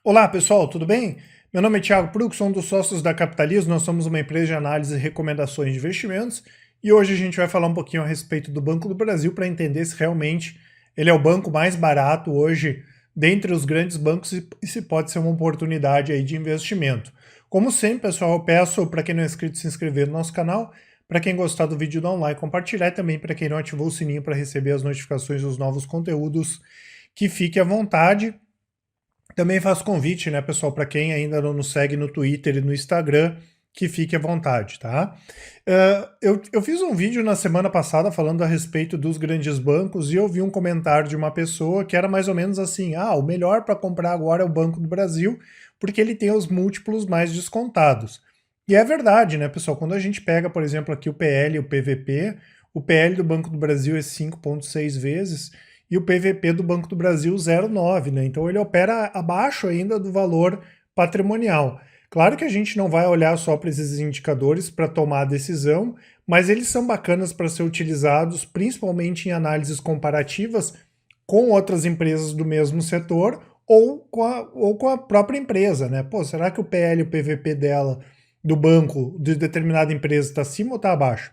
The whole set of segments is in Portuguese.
Olá pessoal, tudo bem? Meu nome é Thiago Prux, sou um dos sócios da Capitalismo, nós somos uma empresa de análise e recomendações de investimentos e hoje a gente vai falar um pouquinho a respeito do Banco do Brasil para entender se realmente ele é o banco mais barato hoje dentre os grandes bancos e se pode ser uma oportunidade aí de investimento. Como sempre, pessoal, eu peço para quem não é inscrito se inscrever no nosso canal, para quem gostar do vídeo dar um like, compartilhar e também para quem não ativou o sininho para receber as notificações dos novos conteúdos, que fique à vontade. Também faço convite, né, pessoal, para quem ainda não nos segue no Twitter e no Instagram, que fique à vontade, tá? Eu fiz um vídeo na semana passada falando a respeito dos grandes bancos e eu vi um comentário de uma pessoa que era mais ou menos assim: ah, o melhor para comprar agora é o Banco do Brasil, porque ele tem os múltiplos mais descontados. E é verdade, né, pessoal? Quando a gente pega, por exemplo, aqui o PL e o PVP, o PL do Banco do Brasil é 5,6 vezes e o PVP do Banco do Brasil 0,9, né? Então ele opera abaixo ainda do valor patrimonial. Claro que a gente não vai olhar só para esses indicadores para tomar a decisão, mas eles são bacanas para ser utilizados, principalmente em análises comparativas com outras empresas do mesmo setor ou com a própria empresa, né? Pô, será que o PL e o PVP dela, do banco, de determinada empresa, está acima ou está abaixo?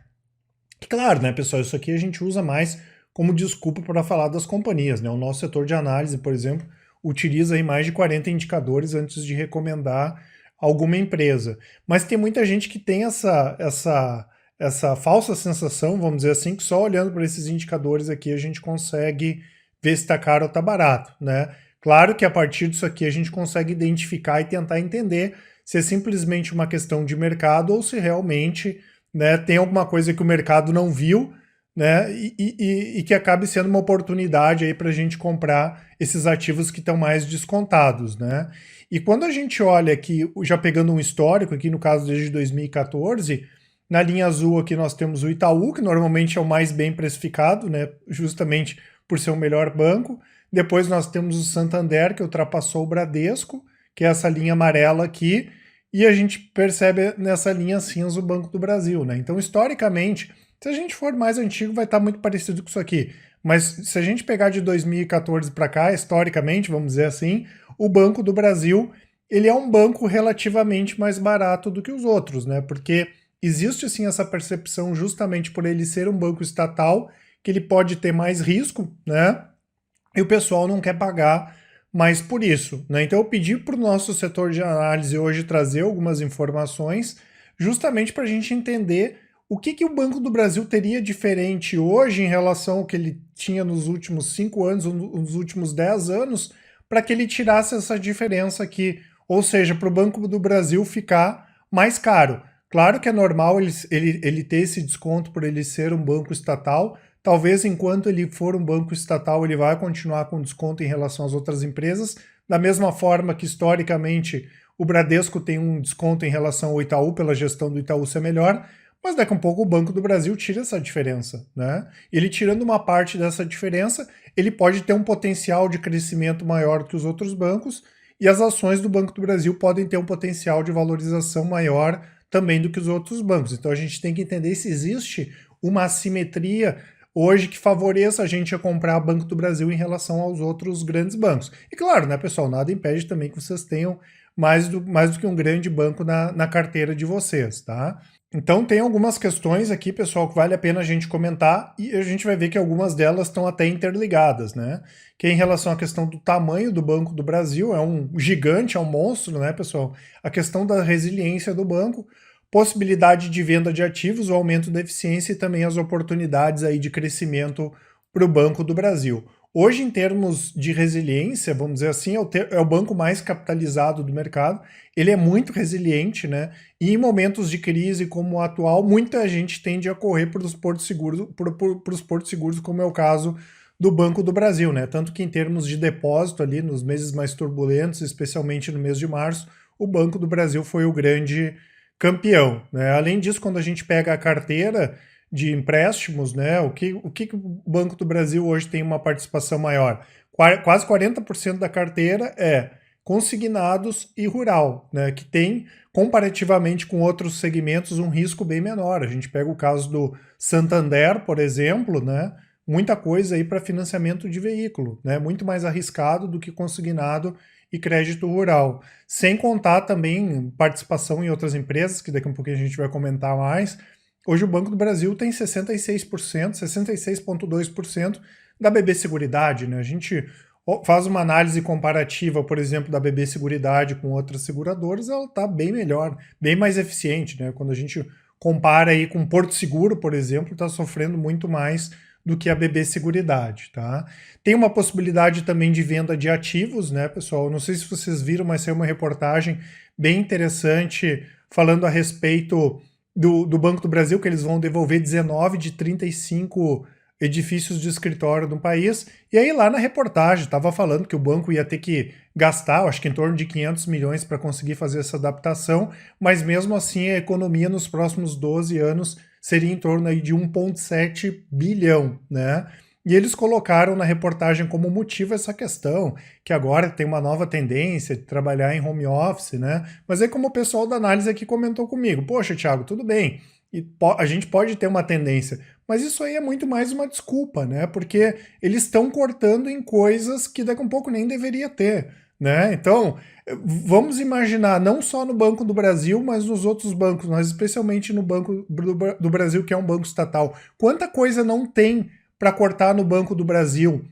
E claro, né, pessoal, isso aqui a gente usa mais como desculpa para falar das companhias, né? O nosso setor de análise, por exemplo, utiliza aí mais de 40 indicadores antes de recomendar alguma empresa. Mas tem muita gente que tem essa falsa sensação, vamos dizer assim, que só olhando para esses indicadores aqui a gente consegue ver se está caro ou está barato, né? Claro que a partir disso aqui a gente consegue identificar e tentar entender se é simplesmente uma questão de mercado ou se realmente, né, tem alguma coisa que o mercado não viu, né, e que acabe sendo uma oportunidade aí para a gente comprar esses ativos que estão mais descontados, né? E quando a gente olha aqui, já pegando um histórico aqui, no caso desde 2014, na linha azul aqui nós temos o Itaú, que normalmente é o mais bem precificado, né, justamente por ser o melhor banco. Depois nós temos o Santander, que ultrapassou o Bradesco, que é essa linha amarela aqui, e a gente percebe nessa linha cinza o Banco do Brasil, né? Então, historicamente, se a gente for mais antigo, vai estar muito parecido com isso aqui. Mas se a gente pegar de 2014 para cá, historicamente, vamos dizer assim, o Banco do Brasil, ele é um banco relativamente mais barato do que os outros, né? Porque existe sim essa percepção justamente por ele ser um banco estatal, que ele pode ter mais risco, né? E o pessoal não quer pagar mais por isso, né? Então eu pedi para o nosso setor de análise hoje trazer algumas informações justamente para a gente entender o que o Banco do Brasil teria diferente hoje em relação ao que ele tinha nos últimos 5 anos ou nos últimos 10 anos para que ele tirasse essa diferença aqui, ou seja, para o Banco do Brasil ficar mais caro. Claro que é normal ele ter esse desconto por ele ser um banco estatal. Talvez enquanto ele for um banco estatal, ele vai continuar com desconto em relação às outras empresas, da mesma forma que historicamente o Bradesco tem um desconto em relação ao Itaú, pela gestão do Itaú ser melhor, mas daqui a um pouco o Banco do Brasil tira essa diferença, né? Ele tirando uma parte dessa diferença, ele pode ter um potencial de crescimento maior que os outros bancos e as ações do Banco do Brasil podem ter um potencial de valorização maior também do que os outros bancos. Então a gente tem que entender se existe uma assimetria hoje que favoreça a gente a comprar Banco do Brasil em relação aos outros grandes bancos. E claro, né, pessoal, nada impede também que vocês tenham mais do que um grande banco na carteira de vocês, tá? Então tem algumas questões aqui, pessoal, que vale a pena a gente comentar e a gente vai ver que algumas delas estão até interligadas, né? Que é em relação à questão do tamanho do Banco do Brasil, é um gigante, é um monstro, né, pessoal? A questão da resiliência do banco, possibilidade de venda de ativos, o aumento da eficiência e também as oportunidades aí de crescimento para o Banco do Brasil. Hoje, em termos de resiliência, vamos dizer assim, é o banco mais capitalizado do mercado, ele é muito resiliente, né? E em momentos de crise como o atual, muita gente tende a correr para os portos seguros, como é o caso do Banco do Brasil, né? Tanto que em termos de depósito ali, nos meses mais turbulentos, especialmente no mês de março, o Banco do Brasil foi o grande campeão, né? Além disso, quando a gente pega a carteira de empréstimos, né? O que o Banco do Brasil hoje tem uma participação maior? Quase 40% da carteira é consignados e rural, né? Que tem, comparativamente com outros segmentos, um risco bem menor. A gente pega o caso do Santander, por exemplo, né? Muita coisa aí para financiamento de veículo, né? Muito mais arriscado do que consignado e crédito rural. Sem contar também participação em outras empresas, que daqui a um pouquinho a gente vai comentar mais. Hoje o Banco do Brasil tem 66%, 66,2% da BB Seguridade, né? A gente faz uma análise comparativa, por exemplo, da BB Seguridade com outras seguradoras, ela está bem melhor, bem mais eficiente, né? Quando a gente compara aí com Porto Seguro, por exemplo, está sofrendo muito mais do que a BB Seguridade, tá? Tem uma possibilidade também de venda de ativos, né, pessoal? Não sei se vocês viram, mas saiu uma reportagem bem interessante falando a respeito do Banco do Brasil, que eles vão devolver 19 de 35 edifícios de escritório do país, e aí lá na reportagem estava falando que o banco ia ter que gastar, acho que em torno de 500 milhões para conseguir fazer essa adaptação, mas mesmo assim a economia nos próximos 12 anos seria em torno aí de 1,7 bilhão, né? E eles colocaram na reportagem como motivo essa questão, que agora tem uma nova tendência de trabalhar em home office, né? Mas aí como o pessoal da análise aqui comentou comigo, poxa, Thiago, tudo bem, e a gente pode ter uma tendência, mas isso aí é muito mais uma desculpa, né? Porque eles estão cortando em coisas que daqui a um pouco nem deveria ter, né? Então, vamos imaginar, não só no Banco do Brasil, mas nos outros bancos, mas especialmente no Banco do Brasil, que é um banco estatal. Quanta coisa não tem para cortar no Banco do Brasil,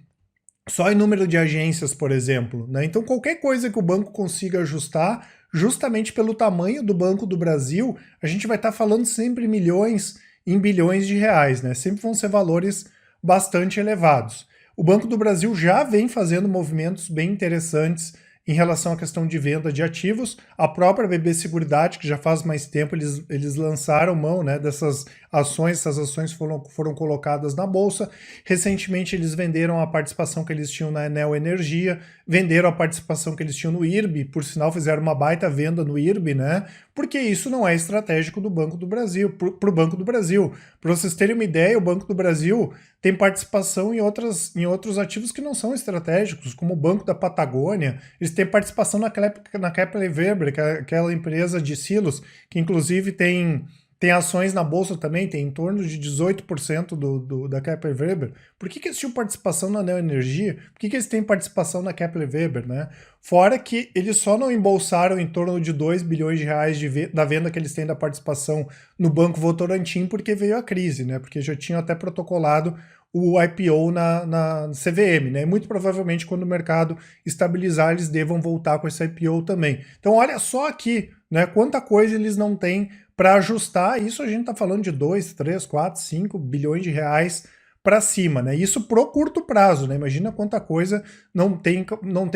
só em número de agências, por exemplo, né? Então, qualquer coisa que o banco consiga ajustar, justamente pelo tamanho do Banco do Brasil, a gente vai estar falando sempre milhões em bilhões de reais, né? Sempre vão ser valores bastante elevados. O Banco do Brasil já vem fazendo movimentos bem interessantes em relação à questão de venda de ativos. A própria BB Seguridade, que já faz mais tempo, eles lançaram mão, né, dessas ações, essas ações foram colocadas na Bolsa. Recentemente eles venderam a participação que eles tinham na Enel Energia, venderam a participação que eles tinham no IRB, por sinal fizeram uma baita venda no IRB, né, porque isso não é estratégico do Banco do Brasil, para o Banco do Brasil. Para vocês terem uma ideia, o Banco do Brasil tem participação em outros ativos que não são estratégicos, como o Banco da Patagônia. Eles têm participação na Kepler Weber, que é aquela empresa de silos, que inclusive tem ações na Bolsa também, tem em torno de 18% da Kepler Weber. Por que eles tinham participação na Neo Energia? Por que eles têm participação na Kepler Weber, né? Fora que eles só não embolsaram em torno de 2 bilhões de reais da venda que eles têm da participação no Banco Votorantim porque veio a crise, né? Porque já tinham até protocolado o IPO na CVM, né? E muito provavelmente quando o mercado estabilizar, eles devam voltar com esse IPO também. Então olha só aqui, né? Quanta coisa eles não têm para ajustar. Isso a gente está falando de 2, 3, 4, 5 bilhões de reais para cima, né? Isso pro curto prazo, né? Imagina quanta coisa não tem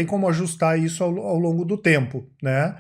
como ajustar isso ao longo do tempo, né?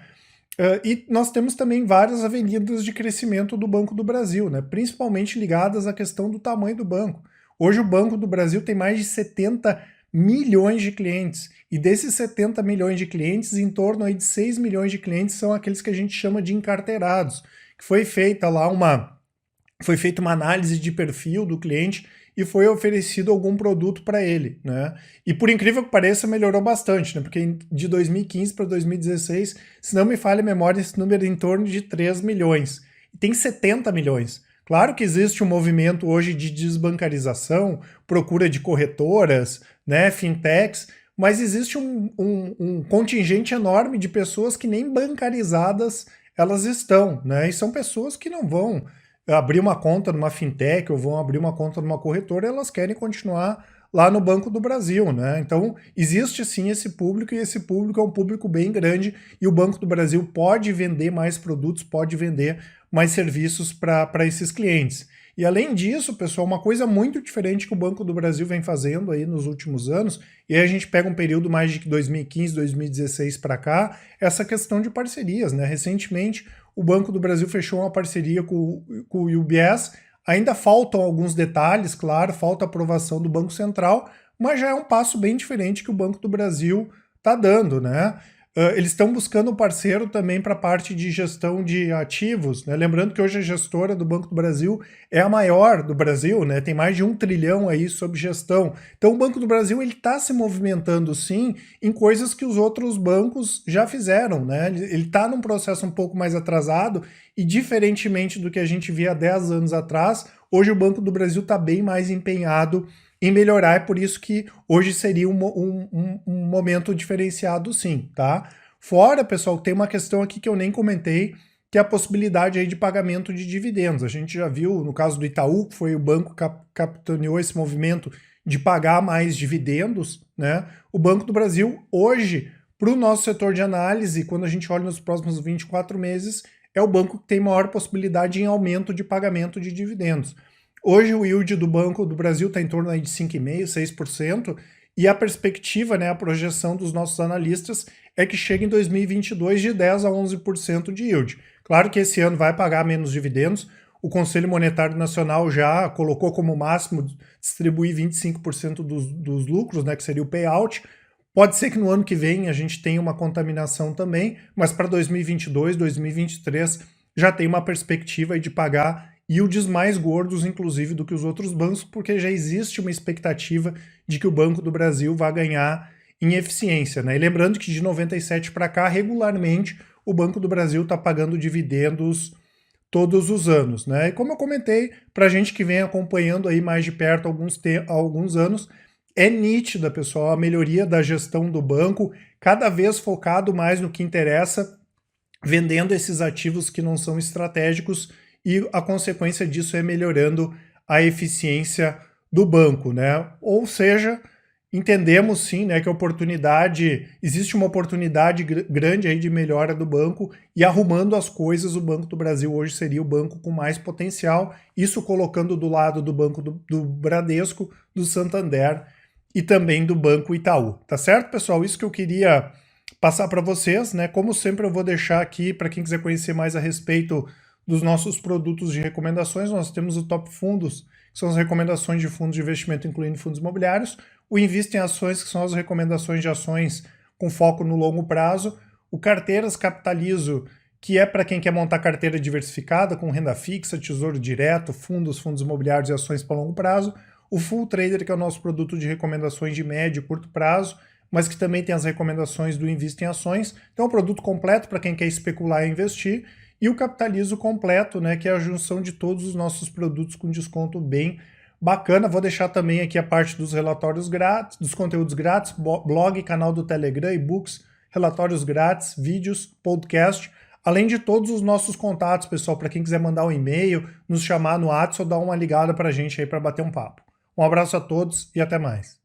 E nós temos também várias avenidas de crescimento do Banco do Brasil, né? Principalmente ligadas à questão do tamanho do banco. Hoje o Banco do Brasil tem mais de 70 milhões de clientes, e desses 70 milhões de clientes, em torno aí de 6 milhões de clientes são aqueles que a gente chama de encarteirados, que foi feita uma análise de perfil do cliente e foi oferecido algum produto para ele, né? E por incrível que pareça, melhorou bastante, né? Porque de 2015 para 2016, se não me falha a memória, esse número é em torno de 3 milhões. E tem 70 milhões. Claro que existe um movimento hoje de desbancarização, procura de corretoras, né, fintechs, mas existe um contingente enorme de pessoas que nem bancarizadas elas estão, né? E são pessoas que não vão abrir uma conta numa fintech ou vão abrir uma conta numa corretora, elas querem continuar lá no Banco do Brasil, né? Então, existe sim esse público, e esse público é um público bem grande, e o Banco do Brasil pode vender mais produtos, pode vender mais serviços para esses clientes. E além disso, pessoal, uma coisa muito diferente que o Banco do Brasil vem fazendo aí nos últimos anos, e aí a gente pega um período mais de 2015, 2016 para cá, essa questão de parcerias, né? Recentemente, o Banco do Brasil fechou uma parceria com o UBS. Ainda faltam alguns detalhes, claro, falta a aprovação do Banco Central, mas já é um passo bem diferente que o Banco do Brasil está dando, né? Eles estão buscando um parceiro também para a parte de gestão de ativos, né? Lembrando que hoje a gestora do Banco do Brasil é a maior do Brasil, né? Tem mais de 1 trilhão aí sob gestão. Então o Banco do Brasil está se movimentando sim em coisas que os outros bancos já fizeram, né? Ele está num processo um pouco mais atrasado e, diferentemente do que a gente via há 10 anos atrás, hoje o Banco do Brasil está bem mais empenhado em melhorar. É por isso que hoje seria um momento diferenciado sim, tá? Fora, pessoal, tem uma questão aqui que eu nem comentei, que é a possibilidade aí de pagamento de dividendos. A gente já viu, no caso do Itaú, que foi o banco que capitaneou esse movimento de pagar mais dividendos, né? O Banco do Brasil, hoje, para o nosso setor de análise, quando a gente olha nos próximos 24 meses, é o banco que tem maior possibilidade em aumento de pagamento de dividendos. Hoje o yield do Banco do Brasil está em torno aí de 5,5%, 6%, e a perspectiva, né, a projeção dos nossos analistas é que chegue em 2022 de 10% a 11% de yield. Claro que esse ano vai pagar menos dividendos, o Conselho Monetário Nacional já colocou como máximo distribuir 25% dos lucros, né, que seria o payout. Pode ser que no ano que vem a gente tenha uma contaminação também, mas para 2022, 2023 já tem uma perspectiva de pagar yields mais gordos, inclusive, do que os outros bancos, porque já existe uma expectativa de que o Banco do Brasil vai ganhar em eficiência, né? E lembrando que de 97 para cá, regularmente, o Banco do Brasil está pagando dividendos todos os anos, né? E como eu comentei, para a gente que vem acompanhando aí mais de perto há alguns anos, é nítida, pessoal, a melhoria da gestão do banco, cada vez focado mais no que interessa, vendendo esses ativos que não são estratégicos, e a consequência disso é melhorando a eficiência do banco, né? Ou seja, entendemos sim, né, que existe uma oportunidade grande aí de melhora do banco, e arrumando as coisas, o Banco do Brasil hoje seria o banco com mais potencial, isso colocando do lado do Banco do Bradesco, do Santander e também do Banco Itaú. Tá certo, pessoal? Isso que eu queria passar para vocês, né? Como sempre eu vou deixar aqui, para quem quiser conhecer mais a respeito dos nossos produtos de recomendações, nós temos o Top Fundos, que são as recomendações de fundos de investimento, incluindo fundos imobiliários, o Invista em Ações, que são as recomendações de ações com foco no longo prazo, o Carteiras Capitalizo, que é para quem quer montar carteira diversificada, com renda fixa, tesouro direto, fundos imobiliários e ações para longo prazo, o Full Trader, que é o nosso produto de recomendações de médio e curto prazo, mas que também tem as recomendações do Invista em Ações. Então é um produto completo para quem quer especular e investir, e o Capitalizo Completo, né, que é a junção de todos os nossos produtos com desconto bem bacana. Vou deixar também aqui a parte dos relatórios grátis, dos conteúdos grátis, blog, canal do Telegram, e-books, relatórios grátis, vídeos, podcast, além de todos os nossos contatos, pessoal, para quem quiser mandar um e-mail, nos chamar no WhatsApp ou dar uma ligada para a gente aí para bater um papo. Um abraço a todos e até mais.